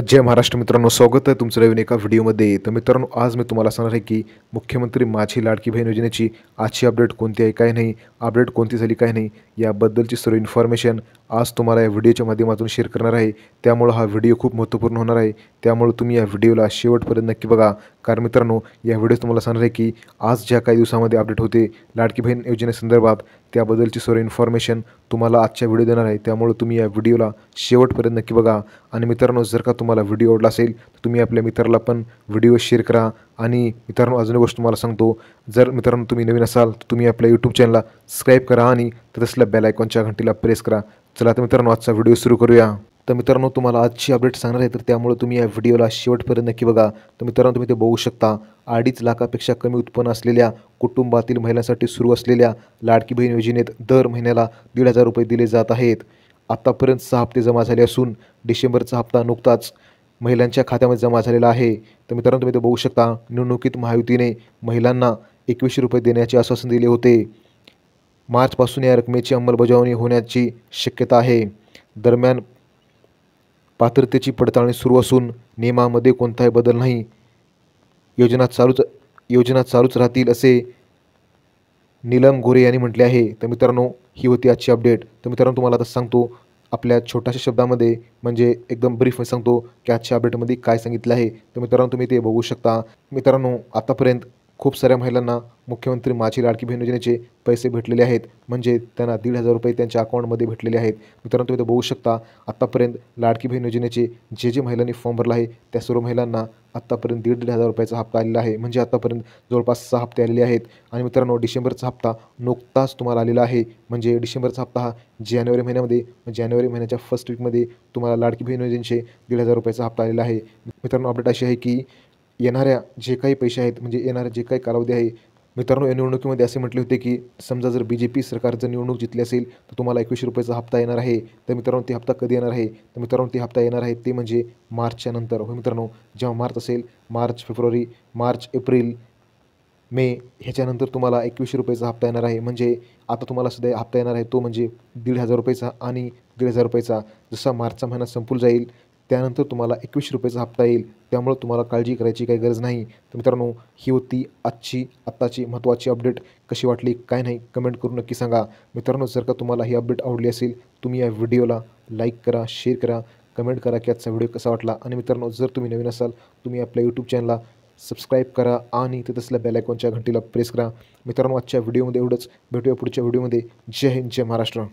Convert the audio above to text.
जय महाराष्ट्र मित्रांनो, स्वागत आहे तुमचं नवीन एका व्हिडिओमध्ये। तर मित्रांनो, आज मी तुम्हाला सांगणार आहे की मुख्यमंत्री माझी लाडकी बहीण योजनेची आजची अपडेट कोणती आहे, काय नाही, अपडेट कोणती झाली, काय नाही, याबद्दलची सर्व इन्फॉर्मेशन आज तुम्हाला या व्हिडिओच्या माध्यमातून शेअर करणार आहे। त्यामुळे हा व्हिडिओ खूप महत्त्वपूर्ण होणार आहे। त्यामुळे तुम्ही या व्हिडिओला शेवटपर्यंत नक्की बघा। कारण मित्रांनो, या व्हिडिओत तुम्हाला सांगणार आहे की आज ज्या काही दिवसामध्ये अपडेट होते लाडकी बहीण योजनेसंदर्भात, त्याबद्दलची सर्व इन्फॉर्मेशन तुम्हाला आजच्या व्हिडिओ देणार आहे। त्यामुळे तुम्ही या व्हिडिओला शेवटपर्यंत नक्की बघा। आणि मित्रांनो, जर का तुम्हाला व्हिडिओ आवडला असेल तर तुम्ही आपल्या मित्राला पण व्हिडिओ शेअर करा। आणि मित्रांनो, अजून एक गोष्ट तुम्हाला सांगतो, जर मित्रांनो तुम्ही नवीन असाल तर तुम्ही आपल्या यूट्यूब चॅनलला सबस्क्राईब करा आणि तसल्या बेल आयकॉनच्या घंटीला प्रेस करा। चला तर मित्रांनो, आजचा व्हिडिओ सुरू करूया। तर मित्रांनो, तुम्हाला आजची अपडेट सांगणार आहे, तर त्यामुळे तुम्ही या व्हिडिओला शेवटपर्यंत नक्की बघा। तर मित्रांनो, तुम्ही ते बघू शकता, 2.5 लाखापेक्षा कमी उत्पन्न असलेल्या कुटुंबातील महिलांसाठी सुरू असलेल्या लाडकी बहीण योजनेत दर महिन्याला 1,500 रुपये दिले जात आहेत। आतापर्यंत 6 हप्ते जमा झाले असून डिसेंबरचा हप्ता नुकताच महिलांच्या खात्यामध्ये जमा झालेला आहे। तर मित्रांनो, तुम्ही ते बघू शकता, निवडणुकीत महायुतीने महिलांना 2100 रुपये देण्याचे आश्वासन दिले होते। मार्चपासून या रकमेची अंमलबजावणी होण्याची शक्यता आहे। दरम्यान पात्रतेची पडताळणी सुरू असून नियमामध्ये कोणताही बदल नाही। योजना चालूच राहतील असे नीलम गोरे यांनी म्हटले आहे। तर मित्रांनो, ही होती आजची अपडेट। तर मित्रांनो, तुम्हाला आता सांगतो आपल्या छोट्याशा शब्दामध्ये, म्हणजे एकदम ब्रीफमध्ये सांगतो की आजच्या अपडेटमध्ये काय सांगितलं आहे। तर मित्रांनो, तुम्ही ते बघू शकता। मित्रांनो, आतापर्यंत खूप साऱ्या महिलांना मुख्यमंत्री माझी लाडकी बहीण योजनेचे पैसे भेटलेले आहेत, म्हणजे त्यांना 1,500 रुपये त्यांच्या अकाउंटमध्ये भेटलेले आहेत। मित्रांनो, तुम्ही ते बघू शकता, आत्तापर्यंत लाडकी बहीण योजनेचे जे महिलांनी फॉर्म भरला आहे त्या सर्व महिलांना आत्तापर्यंत 1,500 रुपयाचा हप्ता आलेला आहे, म्हणजे आत्तापर्यंत जवळपास 6 हप्ते आलेले आहेत। आणि मित्रांनो, डिसेंबरचा हप्ता नुकताच तुम्हाला आलेला आहे, म्हणजे डिसेंबरचा हप्ता हा जानेवारी महिन्यामध्ये, जानेवारी महिन्याच्या फर्स्ट वीकमध्ये तुम्हाला लाडकी बहीण योजनेचे 1,500 रुपयाचा हप्ता आलेला आहे। मित्रांनो, अपडेट अशी आहे की येणाऱ्या जे काही पैसे आहेत, म्हणजे येणारे जे काही कालावधी आहे, मित्रांनो, या निवडणुकीमध्ये असे म्हटले होते की समजा जर BJP सरकार जर निवडणूक जिंकली असेल तर तुम्हाला 2100 रुपयाचा हप्ता येणार आहे। तर मित्रांनो, ते हप्ता कधी येणार आहे? तर मित्रांनो, ते हप्ता येणार आहे ते म्हणजे मार्चच्या नंतर। हो मित्रांनो, जेव्हा मार्च असेल, मार्च, फेब्रुवारी, मार्च, एप्रिल, मे ह्याच्यानंतर तुम्हाला 2100 रुपयाचा हप्ता येणार आहे। म्हणजे आता तुम्हाला सध्या हप्ता येणार आहे तो म्हणजे 1,500 रुपयाचा आणि 1,500 रुपयाचा। जसा मार्चचा महिना संपून जाईल त्यानंतर तुम्हाला 2100 रुपयाचा हप्ता येईल। त्यामुळे तुम्हाला काळजी करायची काही गरज नाही। तर मित्रांनो, ही होती आत्ताची महत्त्वाची अपडेट। कशी वाटली, काय नाही, कमेंट करून नक्की सांगा। मित्रांनो, जर का तुम्हाला ही अपडेट आवडली असेल तुम्ही या व्हिडिओला लाईक करा, शेअर करा, कमेंट करा की आजचा व्हिडिओ कसा वाटला। आणि मित्रांनो, जर तुम्ही नवीन असाल तुम्ही आपल्या यूट्यूब चॅनलला सबस्क्राईब करा आणि तिथे असलेल्या बेल आयकॉनच्या घंटीला प्रेस करा। मित्रांनो, आजच्या व्हिडिओमध्ये एवढंच। भेटूया पुढच्या व्हिडिओमध्ये। जय हिंद, जय महाराष्ट्र।